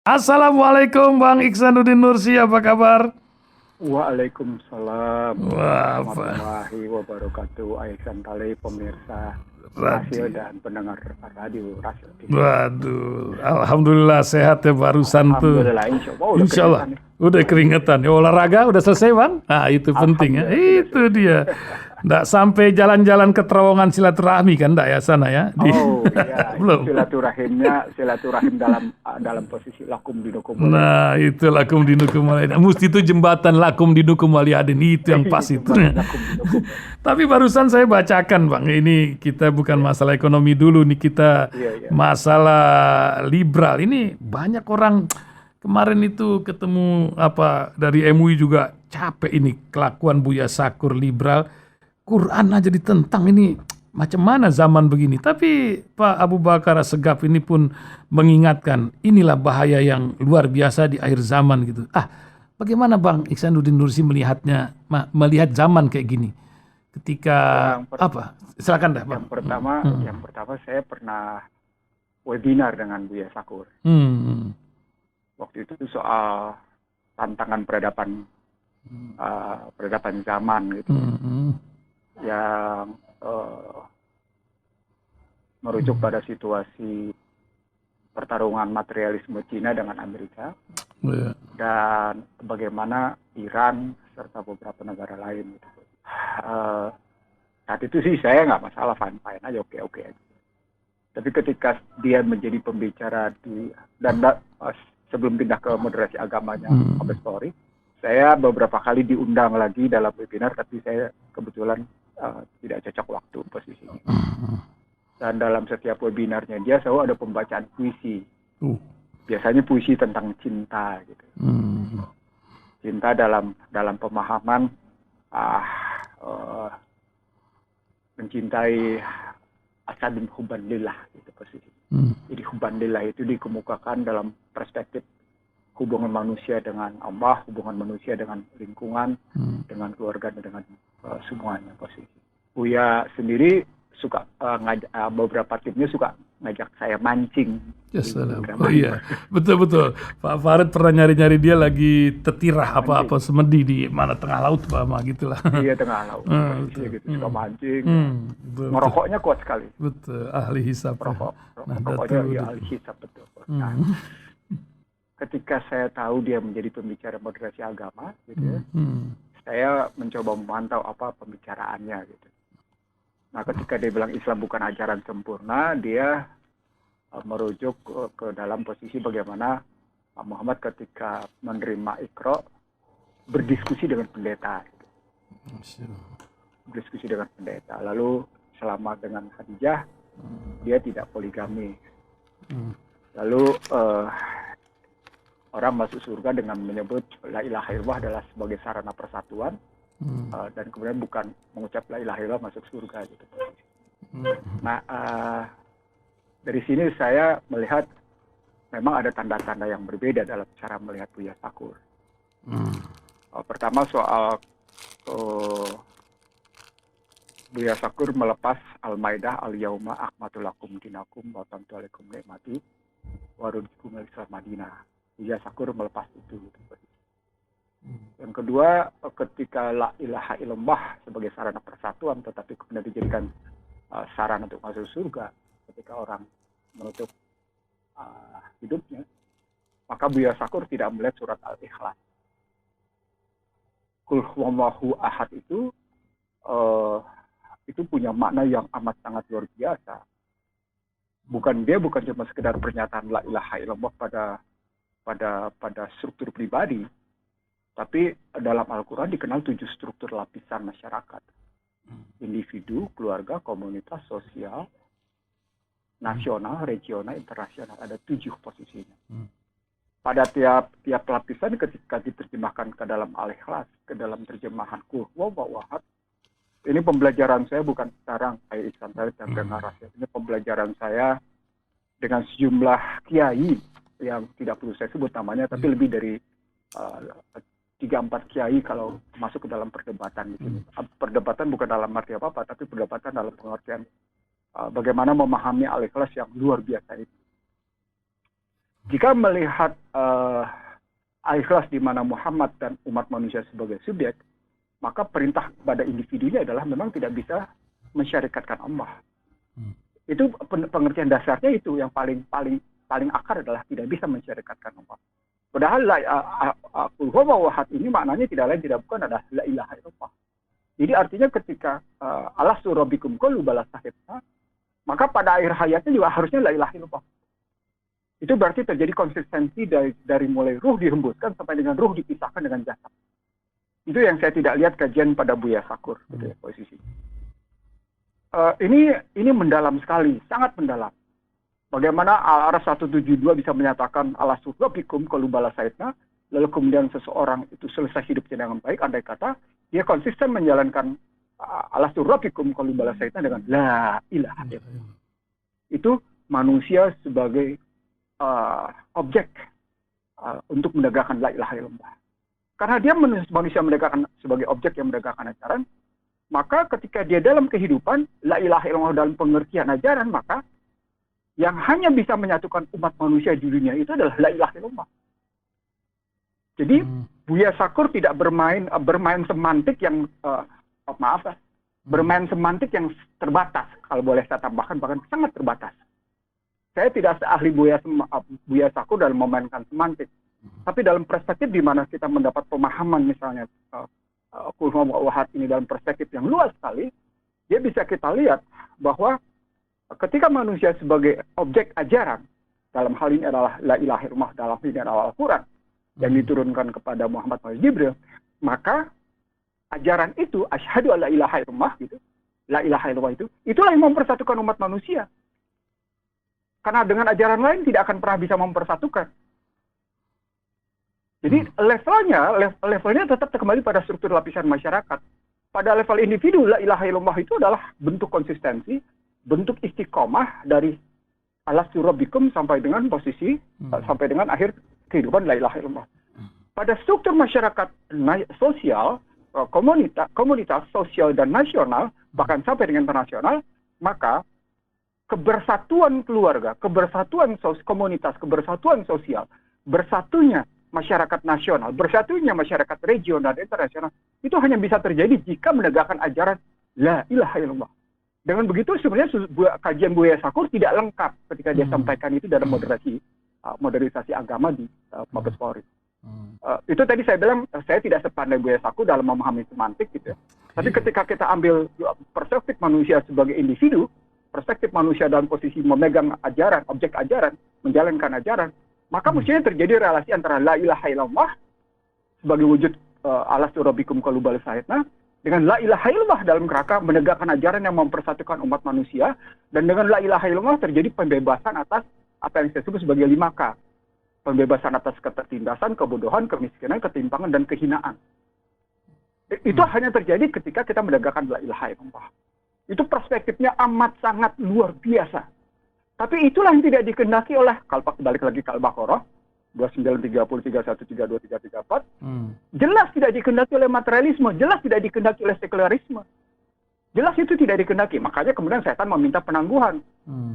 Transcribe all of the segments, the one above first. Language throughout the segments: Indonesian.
Assalamualaikum Bang Iksanuddin Nursi, apa kabar? Waalaikumsalam Wah, apa? warahmatullahi wabarakatuh. Aisan kali pemirsa Rasio Radio. dan pendengar radio Rasio TV. Waduh, Alhamdulillah sehat ya barusan tuh. Alhamdulillah, insya Allah udah Insya Allah, keringetan nih. udah keringetan. Ya, olahraga udah selesai Bang? Nah itu penting ya, Alhamdulillah sudah itu selesai. dia. Nggak sampai jalan-jalan ke terowongan silaturahmi kan, nggak ya sana ya? Oh iya, itu Belum. silaturahim dalam posisi lakum dinukum waliyatin. Nah, itu lakum dinukum waliyadin. Mesti itu jembatan lakum dinukum waliyadin. Itu yang pas itu. Jembatan lakum dinukum. Tapi barusan saya bacakan Bang, ini kita bukan Iya, masalah ekonomi dulu nih, kita iya, iya. masalah liberal. Ini banyak orang kemarin itu ketemu apa dari MUI juga capek ini kelakuan Buya Sakur liberal. Quran aja ditentang ini macam mana zaman begini. Tapi Pak Abu Bakar Segaf ini pun mengingatkan inilah bahaya yang luar biasa di akhir zaman gitu. Bagaimana Bang Iksanuddin Nursi melihatnya, melihat zaman kayak gini? Ketika Yang per- apa? Silakan dah Bang. yang pertama saya pernah webinar dengan Buya Sakur. Hmm. Waktu itu soal tantangan peradaban zaman gitu, Hmm. yang merujuk pada situasi pertarungan materialisme Cina dengan Amerika Ya. dan bagaimana Iran serta beberapa negara lain gitu. Saat itu sih saya nggak masalah, fine aja, oke aja. Tapi ketika dia menjadi pembicara sebelum pindah ke moderasi agamanya Mabes Polri, saya beberapa kali diundang lagi dalam webinar, tapi saya kebetulan tidak cocok waktu posisinya. Dan dalam setiap webinarnya dia selalu ada pembacaan puisi. Biasanya puisi tentang cinta gitu. Cinta dalam pemahaman mencintai asadun hubban lillah gitu posisi. Jadi hubban lillah itu dikemukakan dalam perspektif hubungan manusia dengan Allah, hubungan manusia dengan lingkungan, dengan keluarga, dan dengan semuanya posisi. Buya sendiri suka beberapa timnya suka ngajak saya mancing. Yes, oh iya, betul. Pak Farid pernah nyari-nyari dia lagi tetirah apa-apa semedi di mana tengah laut Pak, gitulah. Iya, tengah laut. Posisinya gitu, suka mancing. Ngerokoknya kuat sekali. Betul, ahli hisap. Rokoknya ya ahli hisap, betul. Nah, ketika saya tahu dia menjadi pembicara moderasi agama, gitu ya, saya mencoba memantau apa pembicaraannya, gitu. Nah, ketika dia bilang Islam bukan ajaran sempurna, dia merujuk ke dalam posisi bagaimana Muhammad ketika menerima Iqra berdiskusi dengan pendeta, gitu. Berdiskusi dengan pendeta. Lalu selama dengan Khadijah, dia tidak poligami. Lalu orang masuk surga dengan menyebut la ilaha illallah adalah sebagai sarana persatuan, dan kemudian bukan mengucap la ilaha illallah masuk surga gitu. Nah, dari sini saya melihat memang ada tanda-tanda yang berbeda dalam cara melihat Buya Sakur. Pertama soal Buya Sakur melepas Al-Maidah al-yauma akmaltu lakum dinakum wa atamtu alaikum ni'mati wa raditu Islam Madinah. Buya Sakur melepas itu gitu. Yang kedua, ketika la ilaha illallah sebagai sarana persatuan tetapi kemudian dijadikan sarana untuk masuk surga ketika orang menutup hidupnya, maka Buya Sakur tidak melihat surat Al-Ikhlas. Qul huwallahu ahad itu punya makna yang amat sangat luar biasa. Dia bukan cuma sekedar pernyataan la ilaha illallah pada struktur pribadi, tapi dalam Al-Quran dikenal 7 struktur lapisan masyarakat. Individu, keluarga, komunitas, sosial, nasional, regional, internasional. Ada 7 posisinya. Pada tiap lapisan ketika diterjemahkan ke dalam Al-Ikhlas, ke dalam terjemahan Qul huwallahu ahad, ini pembelajaran saya bukan sekarang, kayak Ihsan Farid dan Dengar. Ini pembelajaran saya dengan sejumlah kiai yang tidak perlu saya sebut namanya, tapi lebih dari 3-4 kiai kalau masuk ke dalam perdebatan di sini. Perdebatan bukan dalam arti apa-apa, tapi perdebatan dalam pengertian bagaimana memahami Al-Ikhlas yang luar biasa itu. jika melihat al-ikhlas di mana Muhammad dan umat manusia sebagai subjek, maka perintah kepada individunya adalah memang tidak bisa mensyarikatkan Allah. Itu pengertian dasarnya, itu yang paling akar adalah tidak bisa mensyarikatkan Allah. Padahal qul huwallahu ahad ini maknanya tidak lain tidak bukan adalah la ilaha illallah. Jadi artinya ketika alastu rabbikum qalu bala sahibna, maka pada akhir hayatnya juga harusnya la ilaha illallah. Itu berarti terjadi konsistensi dari mulai ruh dihembuskan sampai dengan ruh dipisahkan dengan jasad. Itu yang saya tidak lihat kajian pada Buya Sakur, gitu ya, posisi. Ini mendalam sekali, sangat mendalam. Bagaimana Al-Araf 172 bisa menyatakan alastu rabbikum qalu bala sahibna, lalu kemudian seseorang itu selesai hidupnya dengan baik, andai kata dia konsisten menjalankan alastu rabbikum qalu bala sahibna dengan la ilaha illallah. Itu manusia sebagai objek untuk menegakkan la ilaha illallah. Karena dia manusia menegakkan sebagai objek yang menegakkan ajaran, maka ketika dia dalam kehidupan la ilaha illallah dalam pengertian ajaran, maka yang hanya bisa menyatukan umat manusia di dunia itu adalah la ilaha illallah. Jadi Buya Sakur tidak bermain semantik yang bermain semantik yang terbatas, kalau boleh saya tambahkan, bahkan sangat terbatas. Saya tidak seahli Buya Sakur dalam memainkan semantik, tapi dalam perspektif di mana kita mendapat pemahaman, misalnya qul huwallahu ahad ini dalam perspektif yang luas sekali, dia bisa kita lihat bahwa ketika manusia sebagai objek ajaran, dalam hal ini adalah la ilaha illallah, dalam hal ini adalah Al-Quran yang diturunkan kepada Muhammad melalui Jibril, maka ajaran itu asyhadu alla ilaha illallah, gitu, la ilaha illallah itulah yang mempersatukan umat manusia. Karena dengan ajaran lain tidak akan pernah bisa mempersatukan. Jadi levelnya tetap kembali pada struktur lapisan masyarakat. Pada level individu, la ilaha illallah itu adalah bentuk konsistensi, bentuk istiqomah dari alastu rabbikum sampai dengan posisi sampai dengan akhir kehidupan la ilaha illallah. Pada struktur masyarakat sosial, komunitas sosial dan nasional, bahkan sampai dengan internasional, maka kebersatuan keluarga, kebersatuan komunitas, kebersatuan sosial, bersatunya masyarakat nasional, bersatunya masyarakat regional dan internasional, itu hanya bisa terjadi jika menegakkan ajaran la ilaha illallah. Dengan begitu sebenarnya kajian Buya Sakur tidak lengkap ketika dia sampaikan itu dalam modernisasi agama di Mabes Polri. Itu tadi saya bilang saya tidak sepandai Buya Sakur dalam memahami semantik, gitu ya. Tapi ketika kita ambil perspektif manusia sebagai individu, perspektif manusia dalam posisi memegang ajaran, objek ajaran, menjalankan ajaran, maka mestinya terjadi relasi antara la ilaha illallah sebagai wujud alastu rabbikum qalu bala sahibna dengan la ilaha illallah dalam kerangka menegakkan ajaran yang mempersatukan umat manusia, dan dengan la ilaha illallah terjadi pembebasan atas apa yang saya sebut sebagai 5K. Pembebasan atas ketertindasan, kebodohan, kemiskinan, ketimpangan, dan kehinaan. Itu hanya terjadi ketika kita menegakkan la ilaha illallah. Itu perspektifnya amat sangat luar biasa. Tapi itulah yang tidak dikehendaki oleh, kalau balik lagi ke Al-Baqarah 29, 30, 31, 32, 33, 34, jelas tidak dikehendaki oleh materialisme, jelas tidak dikehendaki oleh sekularisme. Jelas itu tidak dikehendaki. Makanya kemudian setan meminta penangguhan.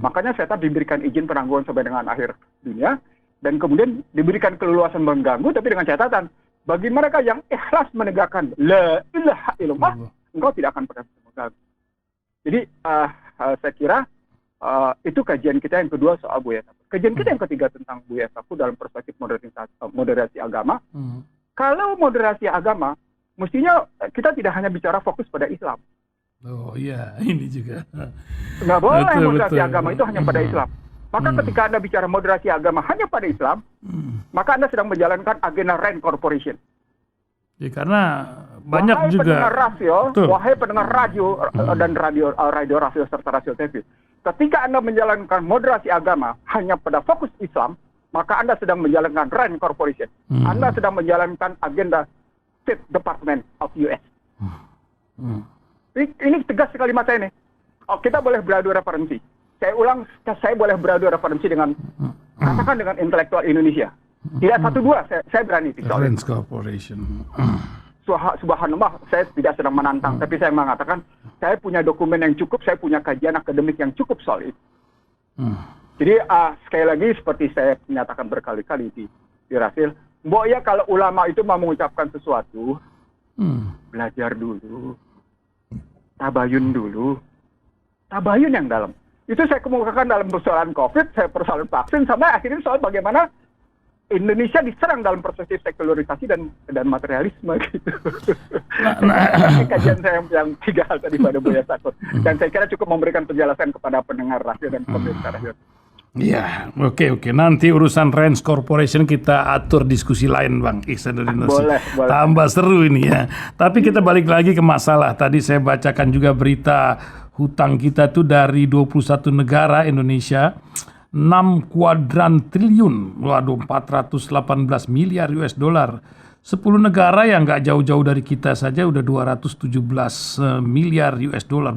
Makanya setan diberikan izin penangguhan sampai dengan akhir dunia, dan kemudian diberikan keleluasan mengganggu, tapi dengan catatan, bagi mereka yang ikhlas menegakkan la ilaha illallah, engkau tidak akan pernah mengganggu. Jadi saya kira itu kajian kita yang kedua soal Buya Sakur. Kajian kita yang ketiga tentang Buya Sakur dalam perspektif moderasi agama. Kalau moderasi agama, mestinya kita tidak hanya bicara fokus pada Islam. Oh iya, ini juga. Nggak boleh moderasi agama itu hanya pada Islam. Maka ketika Anda bicara moderasi agama hanya pada Islam, maka Anda sedang menjalankan agenda Rand Corporation. Ya, karena banyak juga. Wahai pendengar radio dan radio rasio serta rasio TV. Ketika Anda menjalankan moderasi agama hanya pada fokus Islam, maka Anda sedang menjalankan Rand Corporation. Anda sedang menjalankan agenda State Department of US. Ini tegas kalimat saya ini. Kita boleh beradu referensi. Saya ulang, saya boleh beradu referensi dengan, katakan dengan intelektual Indonesia. Tidak satu dua, saya berani. Rand Corporation. Subhanallah, saya tidak sedang menantang, tapi saya mengatakan, saya punya dokumen yang cukup, saya punya kajian akademik yang cukup solid. Jadi sekali lagi seperti saya menyatakan berkali-kali di Rasil, mbok ya kalau ulama itu mau mengucapkan sesuatu, belajar dulu, tabayun dulu, tabayun yang dalam. Itu saya kemukakan dalam persoalan COVID, saya persoalan vaksin, sampai akhirnya soal bagaimana Indonesia diserang dalam perspektif sekularisasi dan materialisme gitu. Kajian saya yang 3 hal tadi pada Buya Sakur. Dan saya kira cukup memberikan penjelasan kepada pendengar radio dan pemirsa radio. Ya, oke. Nanti urusan Range Corporation kita atur diskusi lain, Bang Ihsan Nurdin Nusi. Boleh. Tambah seru ini ya. Tapi kita balik lagi ke masalah. Tadi saya bacakan juga berita hutang kita tuh dari 21 negara Indonesia. 6 kuadran triliun, waduh 418 miliar US dollar. 10 negara yang nggak jauh-jauh dari kita saja udah 217 miliar US dollar.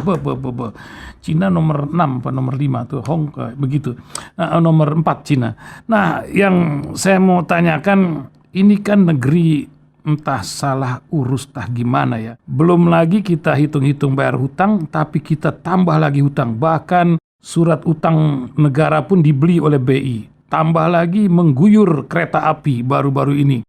Cina nomor 6 apa nomor 5 tuh Hong Kong begitu. Nomor 4 Cina. Nah, yang saya mau tanyakan, ini kan negeri entah salah urus tah gimana ya. Belum lagi kita hitung-hitung bayar hutang, tapi kita tambah lagi hutang. Bahkan surat utang negara pun dibeli oleh BI. Tambah lagi mengguyur kereta api baru-baru ini.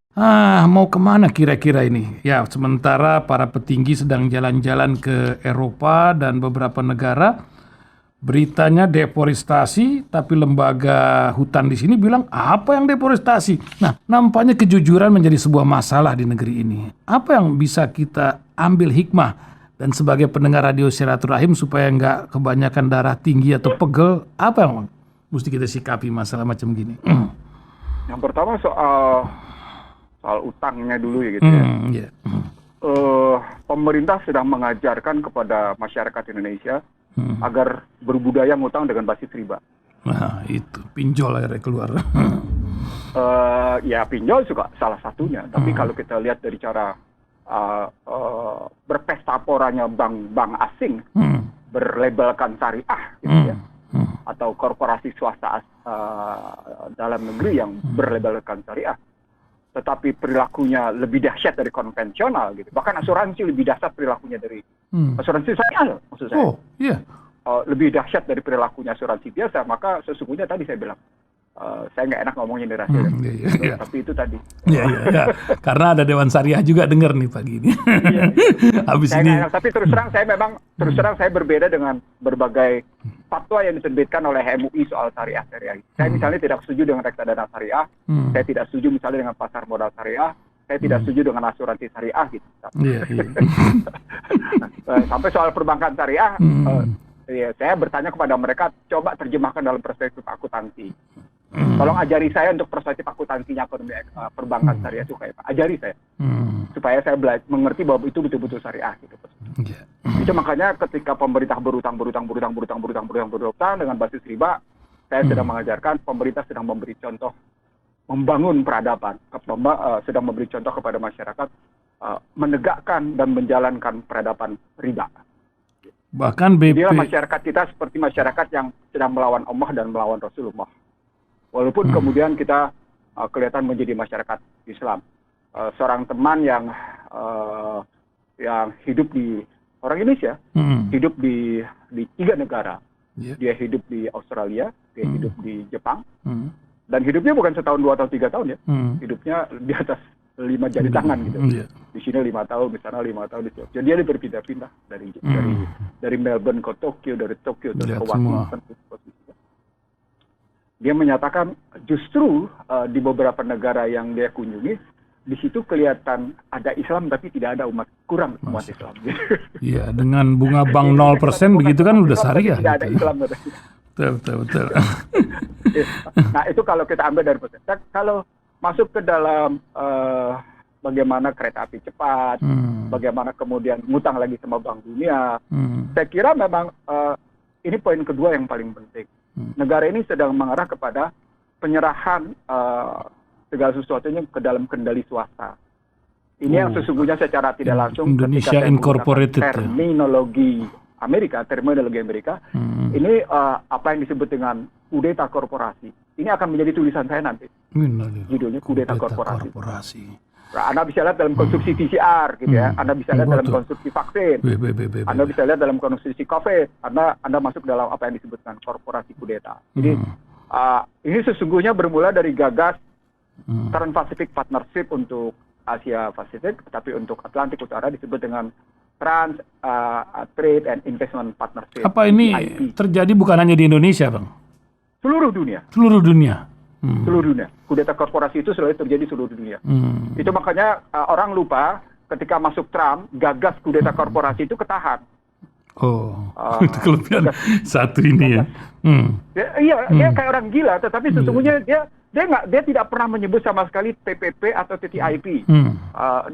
Mau kemana kira-kira ini? Ya, sementara para petinggi sedang jalan-jalan ke Eropa dan beberapa negara. Beritanya deforestasi, tapi lembaga hutan di sini bilang apa yang deforestasi? Nah, nampaknya kejujuran menjadi sebuah masalah di negeri ini. Apa yang bisa kita ambil hikmah? Dan sebagai pendengar radio Silaturahim supaya nggak kebanyakan darah tinggi atau pegel, apa yang mesti kita sikapi masalah macam gini? Yang pertama soal utangnya dulu ya gitu ya. Yeah. Pemerintah sedang mengajarkan kepada masyarakat Indonesia agar berbudaya ngutang dengan basis riba. Nah, itu pinjol akhirnya keluar. Ya pinjol juga salah satunya. Tapi kalau kita lihat dari cara berpesta poranya bank asing berlabelkan syariah gitu ya, atau korporasi swasta dalam negeri yang berlabelkan syariah, tetapi perilakunya lebih dahsyat dari konvensional gitu. Bahkan asuransi lebih dahsyat perilakunya dari asuransi syariah, maksud saya. Oh, iya. Lebih dahsyat dari perilakunya asuransi biasa. Maka sesungguhnya tadi saya bilang, saya nggak enak ngomongin di radio, iya. tapi itu tadi. Iya. Karena ada Dewan Syariah juga dengar nih pagi ini. Habis Saya ini. enak, tapi terus terang saya berbeda dengan berbagai fatwa yang diterbitkan oleh MUI soal syariah. Saya misalnya tidak setuju dengan reksadana syariah, saya tidak setuju misalnya dengan pasar modal syariah, saya tidak setuju dengan asuransi syariah gitu. Iya. Sampai soal perbankan syariah, saya bertanya kepada mereka, coba terjemahkan dalam perspektif akuntansi. Tolong ajari saya untuk perspektif akuntansinya ekonomi perbankan syariah itu kayak apa. Ajari saya. Supaya saya mengerti bahwa itu betul-betul syariah gitu. Itu makanya ketika pemerintah berutang dengan basis riba, saya sedang mengajarkan, pemerintah sedang memberi contoh membangun peradaban, sedang memberi contoh kepada masyarakat menegakkan dan menjalankan peradaban riba. Bahkan BP. Jadilah masyarakat kita seperti masyarakat yang sedang melawan Allah dan melawan Rasulullah. Walaupun kemudian kita kelihatan menjadi masyarakat Islam. Seorang teman yang hidup di orang Indonesia, hidup di 3 negara. Dia hidup di Australia, dia hidup di Jepang, dan hidupnya bukan setahun, 2 tahun, 3 tahun ya. Hidupnya di atas 5 jari tangan gitu. Di sini 5 tahun, di sana 5 tahun. Jadi dia berpindah-pindah dari Melbourne ke Tokyo, dari Tokyo ke Washington. Dia menyatakan justru di beberapa negara yang dia kunjungi, di situ kelihatan ada Islam tapi tidak ada kurang umat Islam. Iya, dengan bunga bank 0% begitu kan udah syariah. Tidak ada Islam. Betul. Nah, itu kalau kita ambil dari perspektif. Kalau masuk ke dalam bagaimana kereta api cepat, bagaimana kemudian ngutang lagi sama Bank Dunia, saya kira memang ini poin kedua yang paling penting. Negara ini sedang mengarah kepada penyerahan segala sesuatunya ke dalam kendali swasta. Ini yang sesungguhnya secara tidak langsung Indonesia Incorporated terminologi Amerika, ini apa yang disebut dengan kudeta korporasi. Ini akan menjadi tulisan saya nanti. Judulnya kudeta korporasi. Nah, Anda bisa lihat dalam konstruksi PCR gitu ya. Anda bisa lihat dalam konstruksi vaksin. Anda bisa lihat dalam konstruksi COVID. Anda masuk dalam apa yang disebut dengan korporasi kudeta. Jadi Ini sesungguhnya bermula dari gagas Trans-Pacific Partnership untuk Asia Pasifik, tapi untuk Atlantik Utara disebut dengan Trans Trade and Investment Partnership. Apa ini TIP. terjadi bukan hanya di Indonesia, Bang? Seluruh dunia. Seluruh dunia. Seluruh dunia. Kudeta korporasi itu selalu terjadi seluruh dunia. Itu makanya orang lupa ketika masuk Trump, gagas kudeta korporasi itu ketahan. Itu kelebihan satu ini ya. Dia kayak orang gila, tetapi sesungguhnya dia tidak pernah menyebut sama sekali TPP atau TTIP.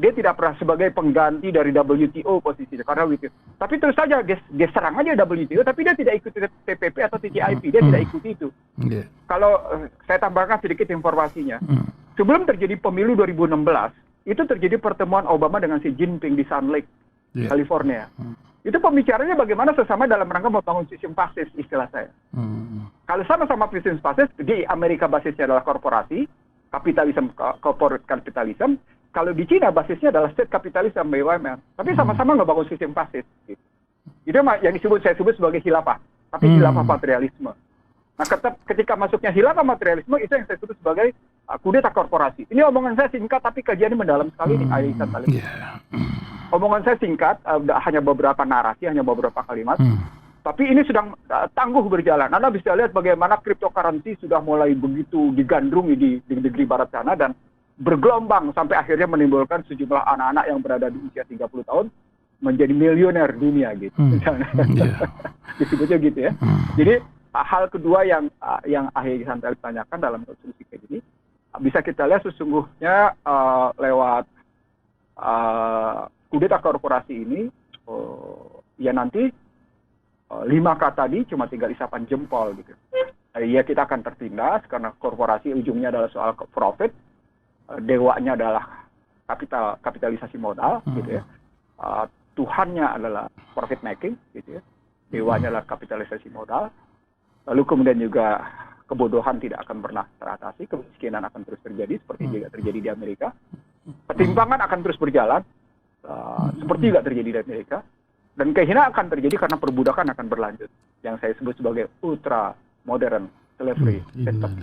Dia tidak pernah sebagai pengganti dari WTO posisinya karena WTO. Tapi terus saja dia serang aja WTO, tapi dia tidak ikuti TPP atau TTIP, dia tidak ikuti itu. Kalau saya tambahkan sedikit informasinya, sebelum terjadi pemilu 2016, itu terjadi pertemuan Obama dengan Xi Jinping di Sun Lake, California. Itu pembicaranya bagaimana sesama dalam rangka membangun sistem fasis, istilah saya. Kalau sama-sama sistem fasis, di Amerika basisnya adalah korporasi, kapitalisme, corporate capitalism. Kalau di Cina basisnya adalah state capitalism, BUMN. Tapi sama-sama ngebangun sistem fasis. Gitu. Itu yang saya sebut sebagai khilafah. Tapi khilafah materialisme. Nah, ketika masuknya khilafah materialisme, itu yang saya sebut sebagai kudeta korporasi. Ini omongan saya singkat, tapi kajiannya mendalam sekali nih, Aisyah Talib. Omongan saya singkat, hanya beberapa narasi, hanya beberapa kalimat. Tapi ini sedang tangguh berjalan. Anda bisa lihat bagaimana cryptocurrency sudah mulai begitu digandrungi di negeri barat sana dan bergelombang sampai akhirnya menimbulkan sejumlah anak-anak yang berada di usia 30 tahun menjadi miliuner dunia gitu. Disebutnya gitu ya. Jadi hal kedua yang Ahli Santai tanyakan dalam konstruksi kayak gini, bisa kita lihat sesungguhnya lewat kudeta korporasi ini, ya nanti 5K tadi cuma tinggal isapan jempol gitu. Ya kita akan tertindas karena korporasi ujungnya adalah soal profit, dewanya adalah kapitalisasi modal gitu ya. Tuhannya adalah profit making gitu ya. Dewanya adalah kapitalisasi modal. Lalu kemudian juga kebodohan tidak akan pernah teratasi, kemiskinan akan terus terjadi seperti juga terjadi di Amerika. Ketimpangan akan terus berjalan seperti juga terjadi di Amerika. Dan kehinaan akan terjadi karena perbudakan akan berlanjut. Yang saya sebut sebagai ultra modern slavery system.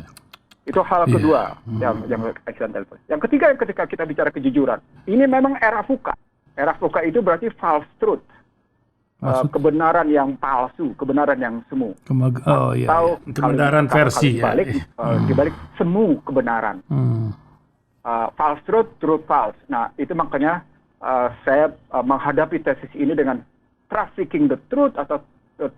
Itu hal kedua yang accidental. Yang ketiga, ketika kita bicara kejujuran, ini memang era VUCA. Era VUCA itu berarti false truth. Kebenaran yang palsu, kebenaran yang semu. Atau kebenaran versi dibalik semu kebenaran. False truth, truth false. Nah, itu makanya saya menghadapi tesis ini dengan trust seeking the truth atau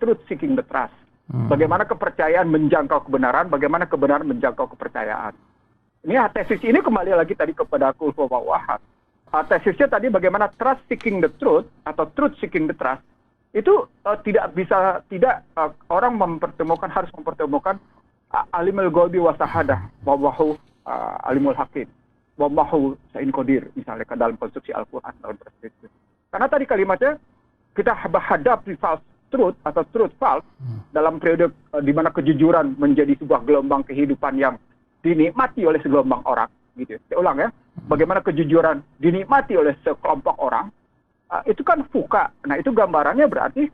truth seeking the trust. Bagaimana kepercayaan menjangkau kebenaran, bagaimana kebenaran menjangkau kepercayaan. Ini tesis ini kembali lagi tadi kepada Kulfa Wahad. Tesisnya tadi bagaimana trust seeking the truth atau truth seeking the trust itu orang harus mempertemukan alimul ghaibi wa syahadah wa wahu alimul hakim wa wahu sa'in qadir misalnya dalam konstruksi Al-Qur'an dalam perspektif. Karena tadi kalimatnya kita menghadapi false truth atau truth false dalam periode di mana kejujuran menjadi sebuah gelombang kehidupan yang dinikmati oleh segelombang orang gitu. Saya ulang ya. Bagaimana kejujuran dinikmati oleh sekelompok orang, itu kan VUCA. Nah, itu gambarannya berarti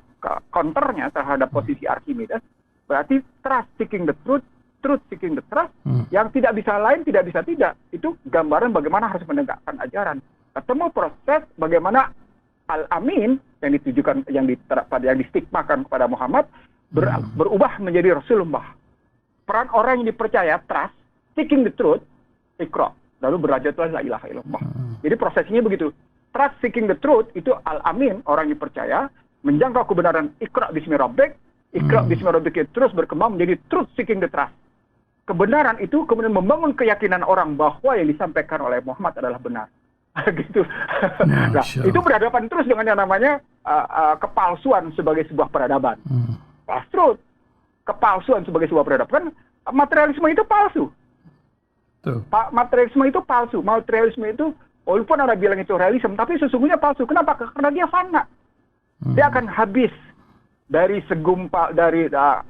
counternya terhadap posisi Archimedes, berarti trust seeking the truth, truth seeking the trust, yang tidak bisa lain, tidak bisa tidak. Itu gambaran bagaimana harus menegakkan ajaran. Ketemu proses bagaimana Al-Amin yang ditujukan, yang distigmakan kepada Muhammad, berubah menjadi Rasulullah. Peran orang yang dipercaya, trust, seeking the truth, Iqra. Lalu berajatlah la ilaha illallah. Jadi prosesnya begitu. Trust seeking the truth itu Al-Amin, orang yang dipercaya, menjangkau kebenaran Iqra bismi rabbik. Iqra bismi rabbik terus berkembang menjadi truth seeking the trust. Kebenaran itu kemudian membangun keyakinan orang bahwa yang disampaikan oleh Muhammad adalah benar. Gitu. Nah, itu berhadapan terus dengan yang namanya kepalsuan sebagai sebuah peradaban. False truth, kepalsuan sebagai sebuah peradaban. Materialisme itu palsu. Materialisme itu palsu. Materialisme itu walaupun Anda bilang itu realisme, tapi sesungguhnya palsu. Kenapa? Karena dia fana. Dia akan habis dari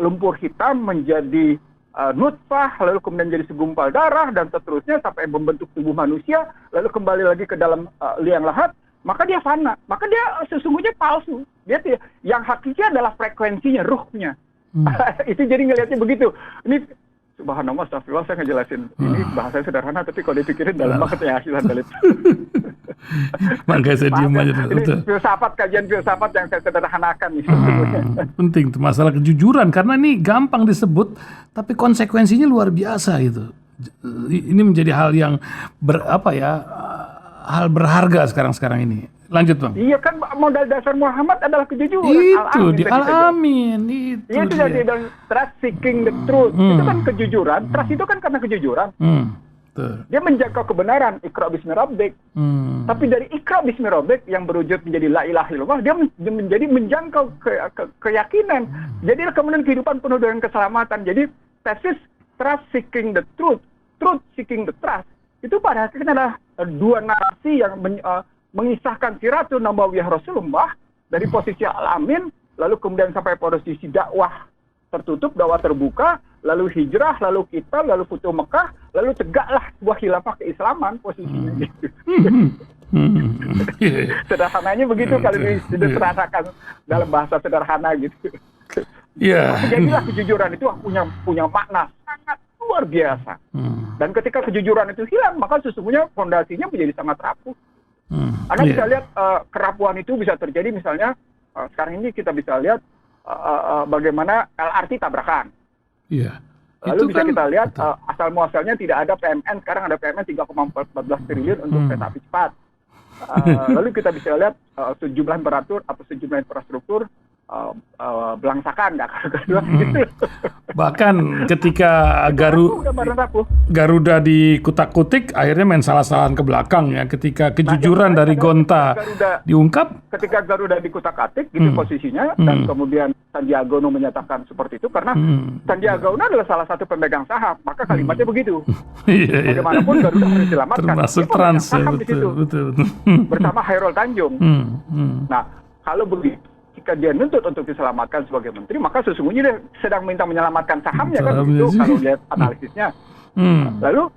lumpur hitam menjadi nutfah, lalu kemudian jadi segumpal darah dan seterusnya sampai membentuk tubuh manusia, lalu kembali lagi ke dalam liang lahat, maka dia fana, maka dia sesungguhnya palsu. Dia yang hakiki adalah frekuensinya, ruhnya. Itu jadi ngelihatnya begitu. Ini Subhanallah, astagfirullah, saya ngejelasin ini bahasanya sederhana, tapi kalau dipikirin dalam banget ya akhiran kali. Makanya saya diem Maaf ya, aja. ini Betul. kajian filsafat yang saya sederhanakan nih. Penting tuh masalah kejujuran karena ini gampang disebut tapi konsekuensinya luar biasa gitu. Ini menjadi hal yang hal berharga sekarang ini. Lanjut Bang. Iya kan, modal dasar Muhammad adalah kejujuran. Itu di tadi saya bilang. Al-Amin itu Iya, itu dia. jadi dan trust seeking the truth. Itu kan kejujuran. Trust itu kan karena kejujuran. Tuh. Dia menjangkau kebenaran, Iqra bismi rabbik. Tapi dari Iqra bismi rabbik yang berwujud menjadi la ilaha illallah, dia menjadi menjangkau keyakinan. Jadi kemudian kehidupan penuh dengan keselamatan. Jadi tesis trust seeking the truth, truth seeking the trust, itu pada akhirnya adalah dua narasi yang mengisahkan siratul nabawiyah Rasulullah dari posisi al-amin, lalu kemudian sampai posisi dakwah tertutup, dakwah terbuka, lalu hijrah, lalu kita, lalu Futuh Mekah, lalu tegaklah sebuah khilafah keislaman posisinya gitu. Sederhananya begitu kalau diterasakan dalam bahasa sederhana gitu. Jadilah kejujuran itu punya makna sangat luar biasa. Dan ketika kejujuran itu hilang, maka sesungguhnya fondasinya menjadi sangat rapuh. Anda bisa lihat kerapuhan itu bisa terjadi misalnya sekarang ini kita bisa lihat bagaimana LRT tabrakan. Lalu Itu bisa kan, kita lihat asal muasalnya tidak ada PMN, sekarang ada PMN 3,14 triliun untuk kereta api cepat. Lalu kita bisa lihat sejumlah infrastruktur belangsakan, gitu. bahkan ketika Garuda dikutak-kutik akhirnya main salah-salahan ke belakang ya ketika kejujuran dari Gonta diungkap. Ketika Garuda dikutak-atik gitu posisinya dan kemudian Sandiaga Uno menyatakan seperti itu karena Sandiaga Uno adalah salah satu pemegang saham, maka kalimatnya begitu. Bagaimanapun Garuda harus diselamatkan. Termasuk Trans ya, betul. Bersama Hairul Tanjung. Nah, kalau begitu jika dia nuntut untuk diselamatkan sebagai menteri, maka sesungguhnya dia sedang minta menyelamatkan sahamnya kan begitu kalau lihat analisisnya. Lalu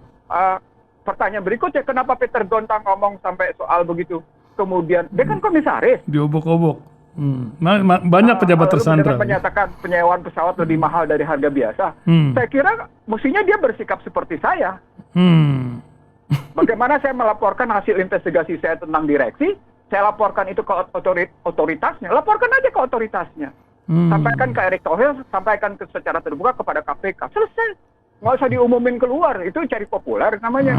pertanyaan berikutnya, kenapa Peter Gonta ngomong sampai soal begitu? Kemudian dia kan komisaris. Diobok-obok. Banyak pejabat tersandra. Menyatakan penyewaan pesawat lebih mahal dari harga biasa. Saya kira mestinya dia bersikap seperti saya. Bagaimana saya melaporkan hasil investigasi saya tentang direksi? Saya laporkan itu ke otoritasnya, laporkan aja ke otoritasnya. Sampaikan ke Erick Thohir, sampaikan secara terbuka kepada KPK. Selesai. Nggak usah diumumin keluar, itu cari populer namanya.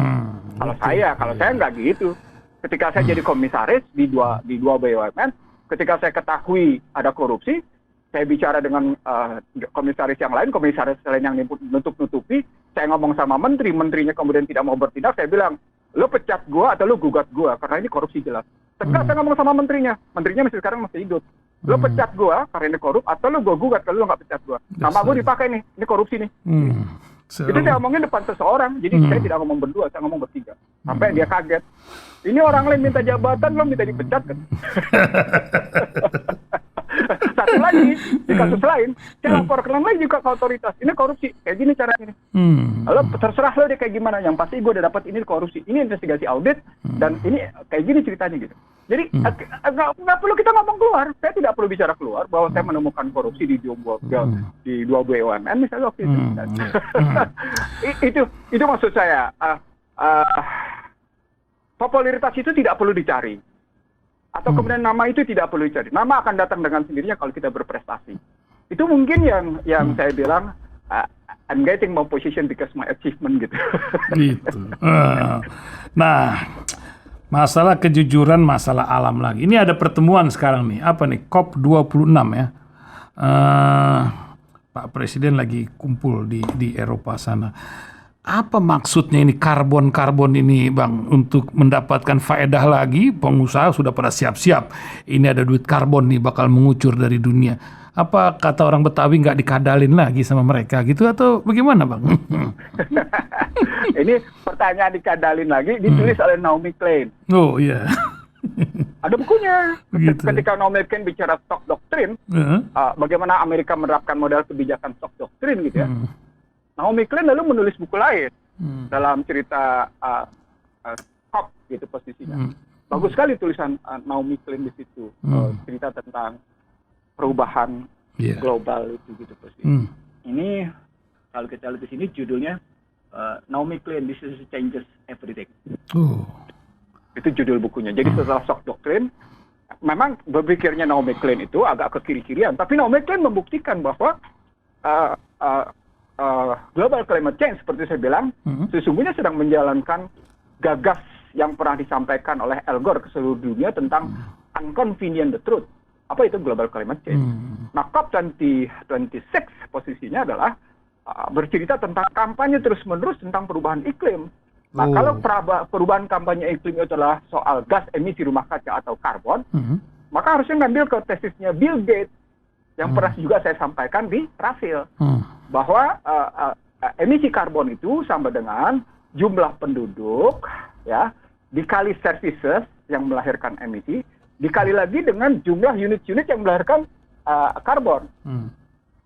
Kalau saya nggak gitu. Ketika saya jadi komisaris di dua BUMN, ketika saya ketahui ada korupsi, saya bicara dengan komisaris yang lain yang nutup-nutupi, saya ngomong sama menterinya kemudian tidak mau bertindak, saya bilang, lo pecat gua atau lo gugat gua, karena ini korupsi jelas. Tegas saya ngomong sama menterinya sekarang masih hidup. Lo pecat gua karena ini korup, atau lo gua gugat kalau lo nggak pecat gua. Nama gua dipakai nih, ini korupsi nih. Itu saya ngomongin depan seseorang, jadi saya tidak ngomong berdua, saya ngomong bertiga. Sampai dia kaget. Ini orang lain minta jabatan, lo minta dipecat kan? Satu lagi, di kasus lain, saya laporkan lagi juga ke otoritas. Ini korupsi, kayak gini caranya. Lalu terserah lo deh kayak gimana. Yang pasti gue udah dapat ini korupsi, ini investigasi audit, dan ini kayak gini ceritanya gitu. Jadi nggak perlu kita ngomong keluar. Saya tidak perlu bicara keluar bahwa saya menemukan korupsi di dua BUMN misalnya waktu itu. Itu maksud saya. Popularitas itu tidak perlu dicari. Atau kemudian nama itu tidak perlu dicari. Nama akan datang dengan sendirinya kalau kita berprestasi. Itu mungkin yang saya bilang, I'm getting more position because my achievement gitu. Gitu. Nah, masalah kejujuran, masalah alam lagi. Ini ada pertemuan sekarang nih. Apa nih? COP26 ya. Pak Presiden lagi kumpul di Eropa sana. Apa maksudnya ini karbon ini Bang, untuk mendapatkan faedah lagi? Pengusaha sudah pada siap-siap, ini ada duit karbon nih bakal mengucur dari dunia. Apa kata orang Betawi nggak dikadalin lagi sama mereka gitu atau bagaimana Bang? Ini pertanyaan dikadalin lagi ditulis oleh Naomi Klein. Oh iya. Ada bukunya. Begitu. Ketika Naomi Klein bicara stock doctrine, bagaimana Amerika menerapkan model kebijakan stock doctrine gitu ya. Naomi Klein lalu menulis buku lain dalam cerita COP gitu posisinya. Bagus sekali tulisan Naomi Klein di situ, cerita tentang perubahan global itu gitu posisinya. Ini kalau kita lihat di sini judulnya Naomi Klein, This Changes Everything. Itu judul bukunya. Jadi setelah shock doctrine, memang berpikirnya Naomi Klein itu agak ke kiri-kirian, tapi Naomi Klein membuktikan bahwa global climate change seperti saya bilang sesungguhnya sedang menjalankan gagas yang pernah disampaikan oleh Al Gore ke seluruh dunia tentang inconvenient the truth. Apa itu global climate change? Nah, COP26 posisinya adalah bercerita tentang kampanye terus-menerus tentang perubahan iklim. Nah, kalau perubahan kampanye iklim itu adalah soal gas emisi rumah kaca atau karbon, maka harusnya ngambil ke tesisnya Bill Gates yang pernah juga saya sampaikan di Rasil, bahwa emisi karbon itu sama dengan jumlah penduduk, ya, dikali services yang melahirkan emisi, dikali lagi dengan jumlah unit-unit yang melahirkan karbon.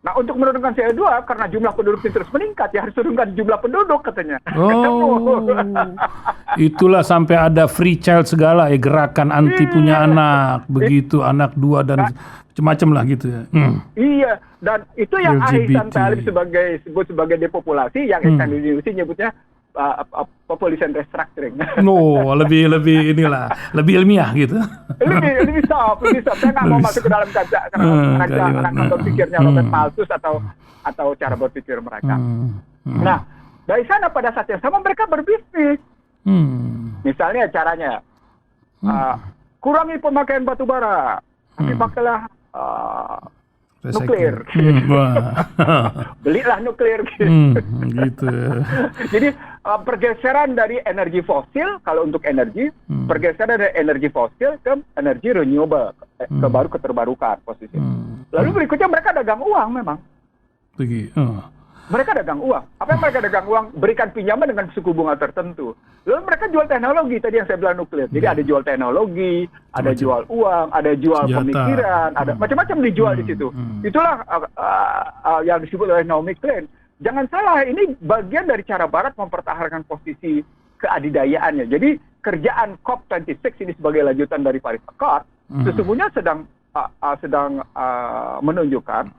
Nah, untuk menurunkan CO2, karena jumlah penduduk terus meningkat, ya harus turunkan jumlah penduduk katanya. Itulah sampai ada free child segala ya, gerakan anti punya anak, begitu, anak dua dan macam-macam lah gitu ya. Iya, dan itu yang Ihsan LGBT. Talib sebut sebagai depopulasi, yang Ihsan Yunus nyebutnya population restructuring. Lebih inilah, lebih ilmiah gitu. lebih soft. Saya nggak mau masuk ke dalam kerangka berpikirnya Robert Malthus atau cara berpikir mereka. Nah, dari sana pada saat yang sama mereka berbisnis. Misalnya caranya, kurangi pemakaian batu bara, tapi pakailah nuklir. Belilah nuklir gitu. Jadi pergeseran dari energi fosil, kalau untuk energi, pergeseran dari energi fosil ke energi renewable, ke terbarukan posisi. Lalu berikutnya mereka dagang uang memang. Mereka dagang uang. Apa yang mereka dagang uang? Berikan pinjaman dengan suku bunga tertentu. Lalu mereka jual teknologi, tadi yang saya bilang nuklir. Jadi ada jual teknologi, ada jual uang, ada jual pemikiran, ada macam-macam dijual di situ. Itulah yang disebut oleh Naomi Klein. Jangan salah, ini bagian dari cara Barat mempertahankan posisi keadidayaannya. Jadi kerjaan COP26 ini sebagai lanjutan dari Paris Accord, sesungguhnya sedang menunjukkan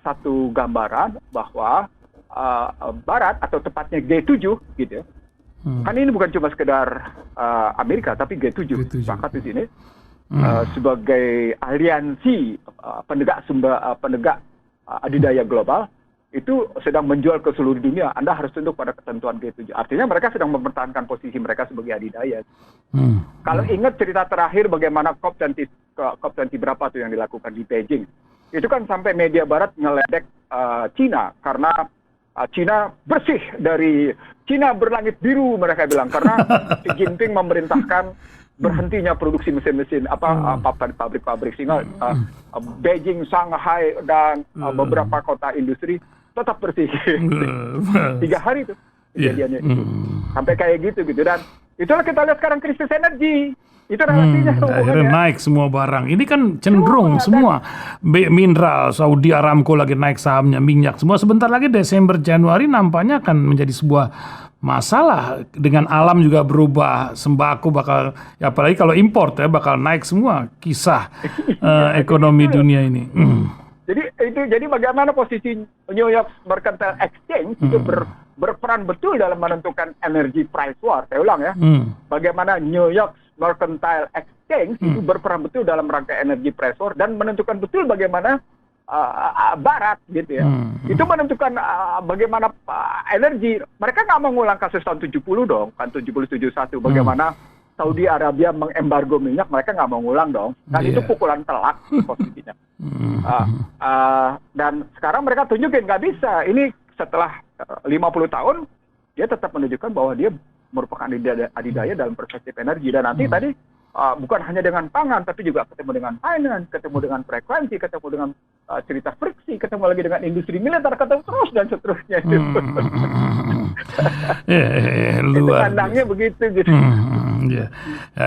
satu gambaran bahwa Barat atau tepatnya G7 gitu ya. Kan ini bukan cuma sekedar Amerika tapi G7 sepakat di sini sebagai aliansi penegak adidaya global itu sedang menjual ke seluruh dunia. Anda harus tunduk pada ketentuan G7. Artinya mereka sedang mempertahankan posisi mereka sebagai adidaya. Kalau ingat cerita terakhir bagaimana COP20 berapa tuh yang dilakukan di Beijing. Itu kan sampai media Barat ngeledek Cina karena Cina bersih dari Cina berlangit biru mereka bilang karena Xi Jinping memerintahkan berhentinya produksi mesin-mesin pabrik-pabrik sehingga Beijing, Shanghai dan beberapa kota industri tetap bersih. 3 hari itu kejadiannya itu. Sampai kayak gitu dan itulah kita lihat sekarang krisis energi. Itu relasinya akhirnya naik semua barang. Ini kan cenderung semua mineral, Saudi Aramco lagi naik sahamnya, minyak semua. Sebentar lagi Desember Januari nampaknya akan menjadi sebuah masalah. Dengan alam juga berubah, sembako bakal ya apalagi kalau import ya bakal naik semua kisah ekonomi dunia ini. Jadi bagaimana posisi New York Mercantile Exchange itu berperan betul dalam menentukan energy price war. Saya ulang ya. Bagaimana New York Mercantile Exchange itu berperan betul dalam rangka energy price war dan menentukan betul bagaimana Barat gitu ya. Itu menentukan bagaimana energi. Mereka nggak mengulang kasus tahun 70 dong, kan 70-71 bagaimana Saudi Arabia mengembargo minyak, mereka nggak mau ngulang dong. Dan itu pukulan telak posisinya. Dan sekarang mereka tunjukin nggak bisa. Ini setelah 50 tahun, dia tetap menunjukkan bahwa dia merupakan adidaya dalam perspektif energi. Dan nanti tadi bukan hanya dengan pangan, tapi juga ketemu dengan finance, ketemu dengan frekuensi, ketemu dengan cerita friksi, ketemu lagi dengan industri militer, ketemu terus dan seterusnya. Luar pandangnya begitu gitu. Ya,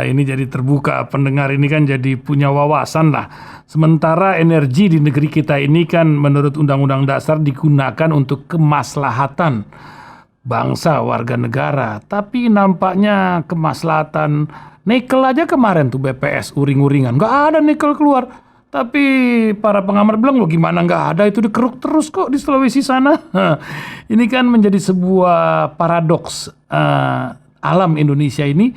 ini jadi terbuka, pendengar ini kan jadi punya wawasan lah. Sementara energi di negeri kita ini kan menurut Undang-Undang Dasar digunakan untuk kemaslahatan bangsa, warga negara. Tapi nampaknya kemaslahatan nikel aja kemarin tuh BPS uring-uringan. Nggak ada nikel keluar. Tapi para pengamat bilang, loh gimana nggak ada, itu dikeruk terus kok di Sulawesi sana. Ini kan menjadi sebuah paradoks. Alam Indonesia ini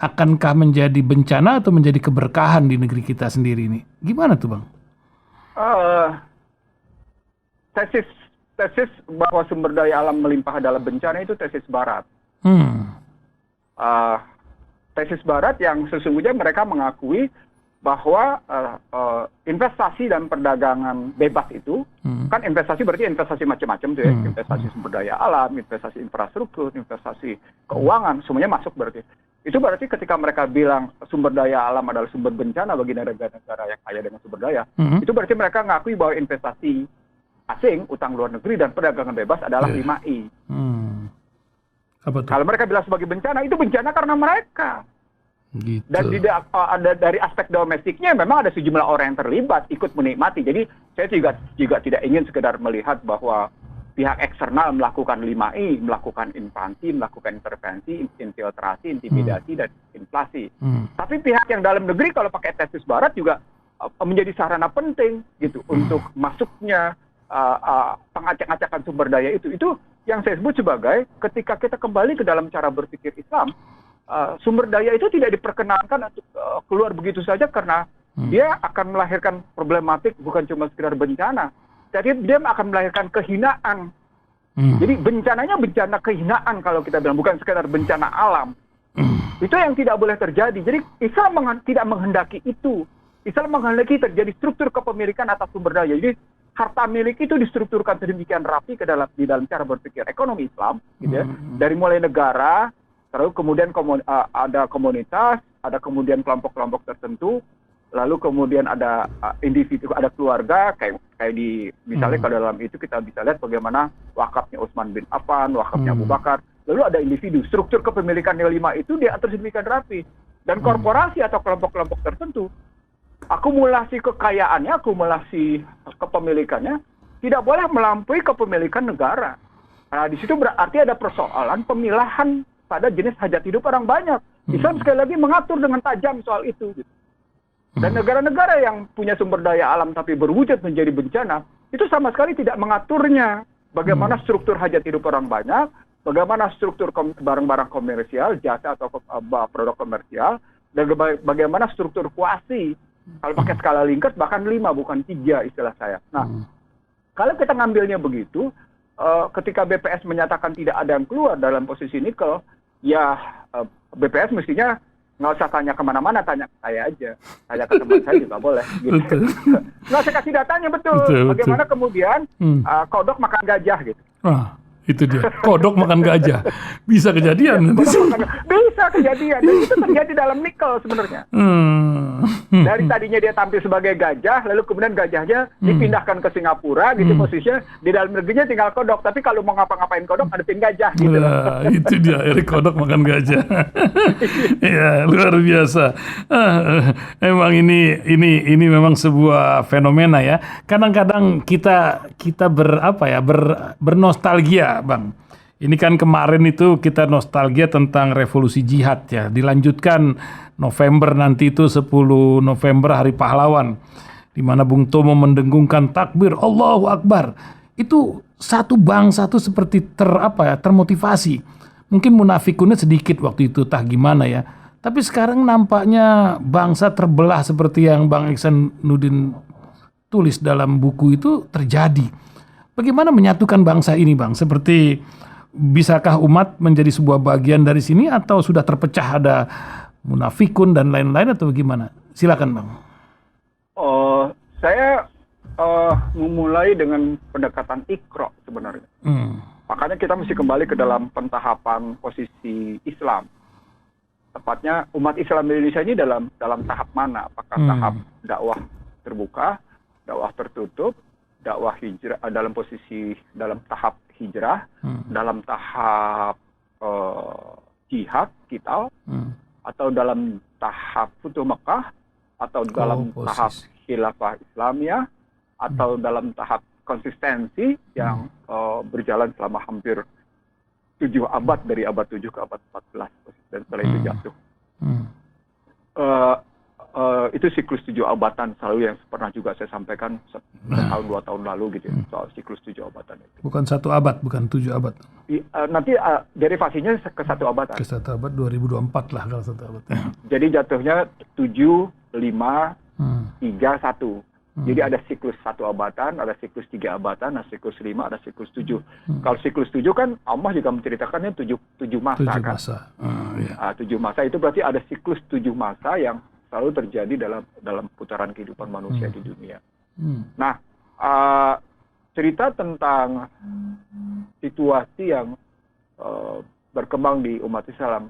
akankah menjadi bencana atau menjadi keberkahan di negeri kita sendiri ini? Gimana tuh Bang? Eh, tesis bahwa sumber daya alam melimpah adalah bencana itu tesis Barat. Eh, tesis Barat yang sesungguhnya mereka mengakui bahwa investasi dan perdagangan bebas itu, kan investasi berarti investasi macam-macam tuh ya, investasi sumber daya alam, investasi infrastruktur, investasi keuangan, semuanya masuk berarti. Itu berarti ketika mereka bilang sumber daya alam adalah sumber bencana bagi negara-negara yang kaya dengan sumber daya, itu berarti mereka mengakui bahwa investasi asing, utang luar negeri, dan perdagangan bebas adalah 5I. Apa tuh? Kalau mereka bilang sebagai bencana, itu bencana karena mereka. Gitu. Dan ada dari aspek domestiknya memang ada sejumlah orang yang terlibat ikut menikmati. Jadi saya juga tidak ingin sekedar melihat bahwa pihak eksternal melakukan 5I, melakukan invasi, melakukan intervensi, infiltrasi, intimidasi, dan inflasi. Tapi pihak yang dalam negeri kalau pakai tesis Barat juga menjadi sarana penting gitu untuk masuknya pengacak-acakan sumber daya itu. Itu yang saya sebut sebagai ketika kita kembali ke dalam cara berpikir Islam. Sumber daya itu tidak diperkenankan untuk keluar begitu saja karena dia akan melahirkan problematik bukan cuma sekedar bencana, tapi dia akan melahirkan kehinaan. Jadi bencananya bencana kehinaan kalau kita bilang, bukan sekedar bencana alam. Itu yang tidak boleh terjadi. Jadi Islam tidak menghendaki itu. Islam menghendaki terjadi struktur kepemilikan atas sumber daya. Jadi harta milik itu distrukturkan sedemikian rapi di dalam cara berpikir ekonomi Islam, gitu ya. Dari mulai negara, lalu kemudian ada komunitas, ada kemudian kelompok-kelompok tertentu, lalu kemudian ada individu, ada keluarga, kayak di misalnya kalau dalam itu kita bisa lihat bagaimana wakafnya Utsman bin Affan, wakafnya Abu Bakar, lalu ada individu, struktur kepemilikan yang 5 itu diatur sedemikian rapi, dan korporasi atau kelompok-kelompok tertentu, akumulasi kekayaannya, akumulasi kepemilikannya tidak boleh melampaui kepemilikan negara. Nah, di situ berarti ada persoalan pemilahan pada jenis hajat hidup orang banyak. Islam sekali lagi mengatur dengan tajam soal itu. Dan negara-negara yang punya sumber daya alam tapi berwujud menjadi bencana, itu sama sekali tidak mengaturnya. Bagaimana struktur hajat hidup orang banyak, bagaimana struktur barang-barang komersial, jasa atau produk komersial, dan bagaimana struktur kuasi. Kalau pakai skala Likert bahkan 5 bukan 3 istilah saya. Nah, kalau kita ngambilnya begitu, ketika BPS menyatakan tidak ada yang keluar dalam posisi nikel, ya BPS mestinya nggak usah tanya kemana-mana, tanya ke saya aja, tanya ke teman saya juga boleh. Gitu. Nggak usah kasih datanya betul. Bagaimana kemudian kodok makan gajah gitu. Itu dia, kodok makan gajah. Bisa kejadian. Bisa kejadian, dan itu terjadi dalam nikel sebenarnya. Dari tadinya dia tampil sebagai gajah, lalu kemudian gajahnya dipindahkan ke Singapura, gitu posisinya, di dalam negerinya tinggal kodok, tapi kalau mau ngapa-ngapain kodok, hadapin gajah. Gitu. Nah, itu dia, Erik kodok makan gajah. Ya, luar biasa. Emang ini memang sebuah fenomena ya. Kadang-kadang kita bernostalgia, Bang. Ini kan kemarin itu kita nostalgia tentang revolusi jihad ya. Dilanjutkan November nanti itu 10 November Hari Pahlawan. Di mana Bung Tomo mendengungkan takbir Allahu Akbar. Itu satu bangsa tuh seperti termotivasi. Mungkin munafikunnya sedikit waktu itu, tah gimana ya. Tapi sekarang nampaknya bangsa terbelah seperti yang Bang Ihsanuddin tulis dalam buku itu terjadi. Bagaimana menyatukan bangsa ini, Bang? Seperti bisakah umat menjadi sebuah bagian dari sini atau sudah terpecah, ada munafikun dan lain-lain atau bagaimana? Silakan, Bang. Saya memulai dengan pendekatan Iqra sebenarnya. Makanya kita mesti kembali ke dalam pentahapan posisi Islam. Tepatnya umat Islam di Indonesia ini dalam tahap mana? Apakah tahap dakwah terbuka, dakwah tertutup, dakwah hijrah, dalam tahap hijrah, dalam tahap jihad kita, atau dalam tahap Futuh Mekah, atau dalam tahap khilafah Islamiyah, atau dalam tahap konsistensi yang berjalan selama hampir 7 abad, dari abad 7 ke abad 14, dan setelah itu jatuh. Itu siklus 7 abadan selalu yang pernah pernah juga saya sampaikan tahun 2 tahun lalu gitu ya, soal siklus 7 abatan itu. Bukan 1 abad, bukan 7 abad. Nanti derivasinya ke 1 abatan. Ke 1 abad 2024 lah kalau 1 abad. Jadi jatuhnya 7, 5, 3, 1. Jadi ada siklus 1 abatan, ada siklus 3 abatan, ada siklus 5, ada siklus 7. Kalau siklus 7 kan Allah juga menceritakannya 7 masa 7 kan. masa. Ya. 7 masa itu berarti ada siklus 7 masa yang selalu terjadi dalam putaran kehidupan manusia di dunia. Nah, cerita tentang situasi yang berkembang di umat Islam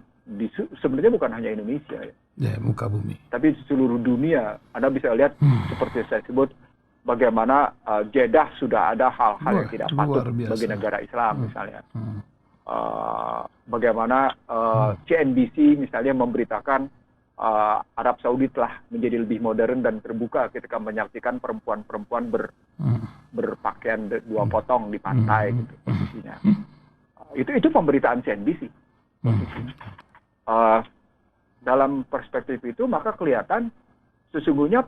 sebenarnya bukan hanya Indonesia ya. Ya, muka bumi. Tapi di seluruh dunia, Anda bisa lihat seperti saya sebut, bagaimana Jeddah sudah ada hal-hal yang tidak patut bagi negara Islam misalnya. Bagaimana CNBC misalnya memberitakan Arab Saudi telah menjadi lebih modern dan terbuka ketika menyaksikan perempuan-perempuan berpakaian 2 potong di pantai gitu posisinya. Itu pemberitaan CNBC. Dalam perspektif itu maka kelihatan sesungguhnya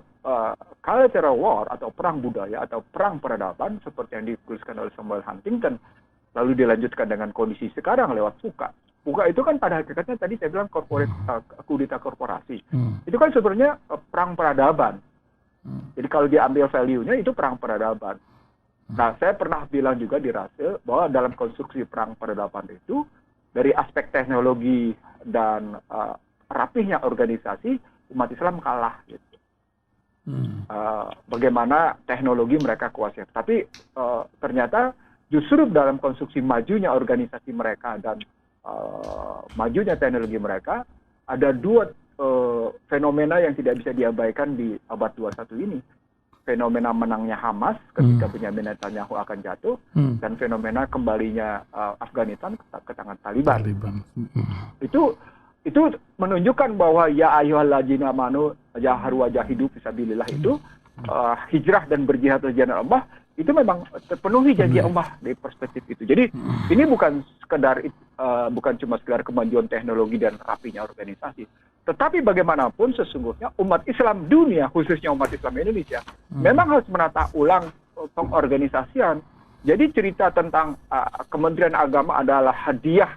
cultural war atau perang budaya atau perang peradaban seperti yang dituliskan oleh Samuel Huntington lalu dilanjutkan dengan kondisi sekarang lewat Fuka. Fuka itu kan pada hakikatnya tadi saya bilang kudeta korporasi. Itu kan sebenarnya perang peradaban. Jadi kalau diambil value-nya itu perang peradaban. Nah, saya pernah bilang juga di Rasil bahwa dalam konstruksi perang peradaban itu dari aspek teknologi dan rapihnya organisasi umat Islam kalah gitu. Bagaimana teknologi mereka kuasai, tapi ternyata justru dalam konstruksi majunya organisasi mereka dan majunya teknologi mereka ada 2 fenomena yang tidak bisa diabaikan di abad 21 ini. Fenomena menangnya Hamas ketika Benyamin Netanyahu akan jatuh dan fenomena kembalinya Afghanistan ke tangan Taliban. Itu menunjukkan bahwa ya ayyuhalladzina amanu jaharu wajahidu fisabilillah itu hijrah dan berjihad di jalan Allah itu memang terpenuhi janji Allah dari perspektif itu. Jadi ini bukan cuma sekedar kemajuan teknologi dan rapinya organisasi, tetapi bagaimanapun sesungguhnya umat Islam dunia, khususnya umat Islam Indonesia, memang harus menata ulang pengorganisasian. Jadi cerita tentang Kementerian Agama adalah hadiah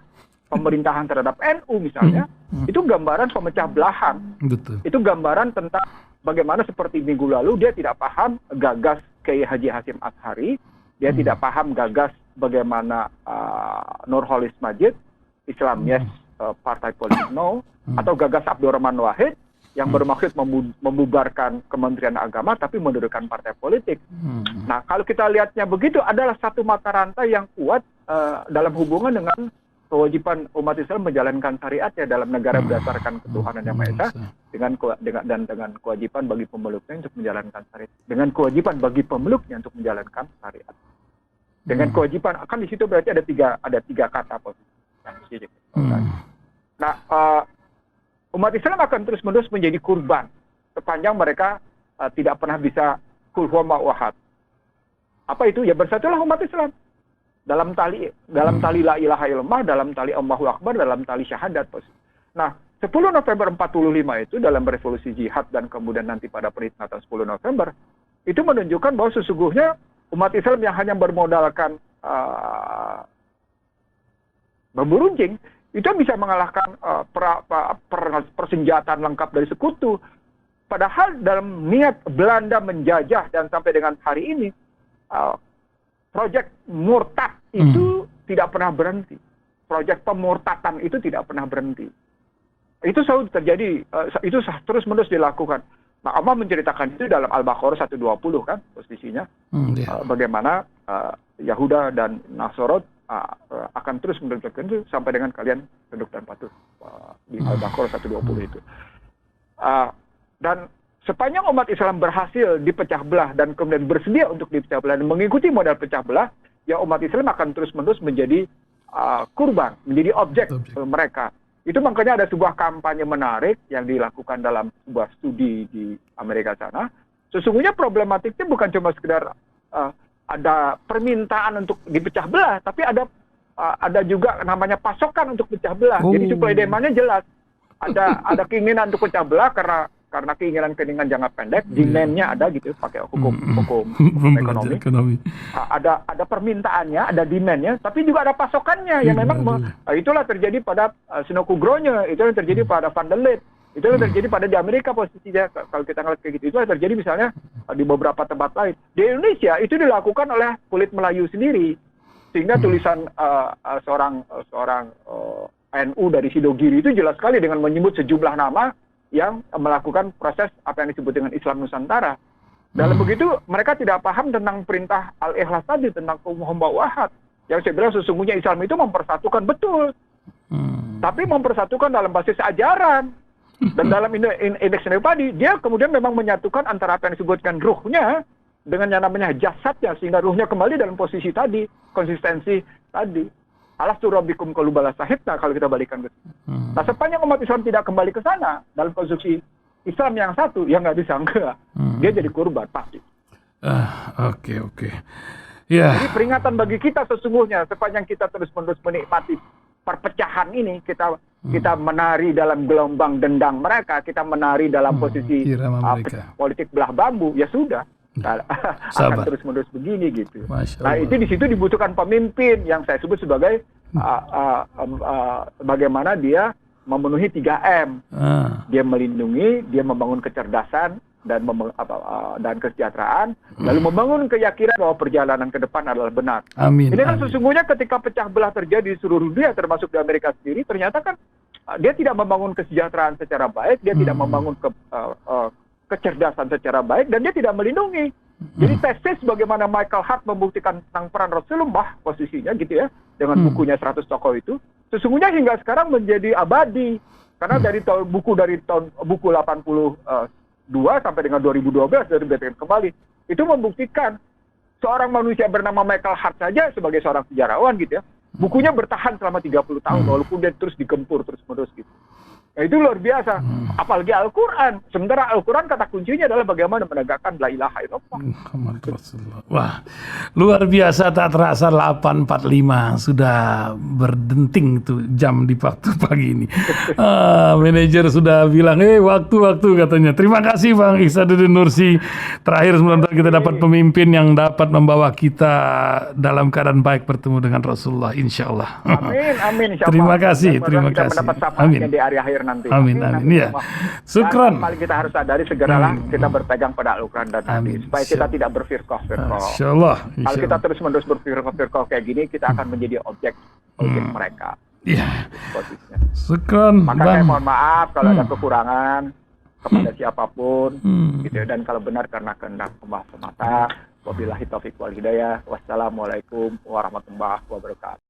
pemerintahan terhadap NU misalnya, itu gambaran pemecah belahan. Betul. Itu gambaran tentang bagaimana seperti minggu lalu dia tidak paham gagas Kiai Haji Hasyim Asy'ari, dia tidak paham gagas bagaimana Nurholis Majid, Islam yes, partai politik no, atau gagas Abdurrahman Wahid yang bermaksud membubarkan Kementerian Agama tapi mendirikan partai politik. Nah, kalau kita lihatnya begitu adalah satu mata rantai yang kuat dalam hubungan dengan kewajiban umat Islam menjalankan syariatnya dalam negara berdasarkan ketuhanan yang Maha Esa dengan kewajiban bagi pemeluknya untuk menjalankan syariat. Dengan kewajiban bagi pemeluknya untuk menjalankan syariat. Dengan kewajiban kan di situ berarti ada tiga kata posisi. Nah, umat Islam akan terus-menerus menjadi kurban sepanjang mereka tidak pernah bisa kul huwallahu ahad. Apa itu? Ya bersatulah umat Islam. Dalam tali la ilaha illallah, dalam tali Allahu Akbar, dalam tali syahadat. Nah, 10 November 45 itu dalam revolusi jihad dan kemudian nanti pada peringatan 10 November itu menunjukkan bahwa sesungguhnya umat Islam yang hanya bermodalkan bambu runcing itu bisa mengalahkan persenjataan lengkap dari sekutu. Padahal dalam niat Belanda menjajah dan sampai dengan hari ini proyek murtad itu tidak pernah berhenti. Proyek pemurtatan itu tidak pernah berhenti. Itu selalu terjadi, itu terus-menerus dilakukan. Nah, Allah menceritakan itu dalam Al-Baqarah 120 kan posisinya. Bagaimana Yahuda dan Nasrani akan terus mendekatkan itu sampai dengan kalian tunduk dan patuh di Al-Baqarah 120 itu. Dan sepanjang umat Islam berhasil dipecah belah dan kemudian bersedia untuk dipecah belah dan mengikuti model pecah belah, ya umat Islam akan terus-menerus menjadi kurban, menjadi objek mereka. Itu makanya ada sebuah kampanye menarik yang dilakukan dalam sebuah studi di Amerika sana. Sesungguhnya problematiknya bukan cuma sekedar ada permintaan untuk dipecah belah, tapi ada juga namanya pasokan untuk pecah belah. Jadi supply demand-nya jelas. Ada keinginan untuk pecah belah karena karena keinginan jangka pendek, demand-nya ada gitu, pakai hukum ekonomi. Ada permintaannya, ada demand-nya, tapi juga ada pasokannya yang memang itulah terjadi pada Sinokugronya, itu yang terjadi pada Van der Leyen, itu yang terjadi pada di Amerika posisinya kalau kita ngeliat kayak gitu. Itu yang terjadi misalnya di beberapa tempat lain. Di Indonesia itu dilakukan oleh kulit Melayu sendiri, sehingga tulisan seorang NU dari Sidogiri itu jelas sekali dengan menyebut sejumlah nama yang melakukan proses apa yang disebut dengan Islam Nusantara. Dalam begitu mereka tidak paham tentang perintah Al-Ikhlas tadi, tentang kaum hamba wahad. Yang saya bilang sesungguhnya Islam itu mempersatukan betul. Tapi mempersatukan dalam basis ajaran. Dan dalam indeks pribadi, dia kemudian memang menyatukan antara apa yang disebutkan ruhnya dengan yang namanya jasadnya, sehingga ruhnya kembali dalam posisi tadi, konsistensi tadi. Alastu rabbikum qalu bala sahibna, kalau kita balikan ke sana. Nah, sepanjang umat Islam tidak kembali ke sana dalam konstruksi Islam yang satu, ya nggak bisa enggak. Dia jadi korban pasti. Oke. Ya. Jadi peringatan bagi kita sesungguhnya sepanjang kita terus-menerus menikmati perpecahan ini, kita menari dalam gelombang dendang mereka, kita menari dalam posisi politik belah bambu, ya sudah. Akan terus-menerus begini gitu. Nah, itu di situ dibutuhkan pemimpin yang saya sebut sebagai bagaimana dia memenuhi 3M. Dia melindungi, dia membangun kecerdasan dan kesejahteraan, lalu membangun keyakinan bahwa perjalanan ke depan adalah benar. Amin. Ini kan sesungguhnya ketika pecah belah terjadi di seluruh dunia, termasuk di Amerika sendiri, ternyata kan dia tidak membangun kesejahteraan secara baik, dia tidak membangun kecerdasan secara baik, dan dia tidak melindungi. Jadi tesis bagaimana Michael Hart membuktikan tentang peran Rasulullah posisinya gitu ya, dengan bukunya 100 tokoh itu, sesungguhnya hingga sekarang menjadi abadi. Karena dari buku 82 sampai dengan 2012 dari BPN kembali, itu membuktikan seorang manusia bernama Michael Hart saja sebagai seorang sejarawan gitu ya, bukunya bertahan selama 30 tahun walaupun dia terus digempur terus-menerus gitu. Nah, itu luar biasa. Apalagi Al-Quran. Sementara Al-Quran kata kuncinya adalah bagaimana menegakkan la ilaha illallah. Wah, luar biasa, tak terasa 8.45 sudah berdenting tuh jam di waktu pagi ini. Manajer sudah bilang, waktu katanya. Terima kasih Bang Ihsanuddin Nursi. Terakhir semoga kita dapat pemimpin yang dapat membawa kita dalam keadaan baik bertemu dengan Rasulullah, insya Allah. Amin. Terima kasih. Mendapat syafaatnya di hari akhir nanti. Amin. Ya. Syukran. Paling kita harus sadari segeralah kita berpegang pada Al-Quran dan Hadis supaya kita tidak berfirqah. Insyaallah. Kalau kita terus-menerus berfirqah kayak gini, kita akan menjadi objek mereka. Iya. Syukran. Maka saya mohon maaf kalau ada kekurangan kepada siapapun, gitu. Dan kalau benar karena kehendak Allah semata. Wabillahi taufiq wal hidayah. Wassalamualaikum warahmatullahi wabarakatuh.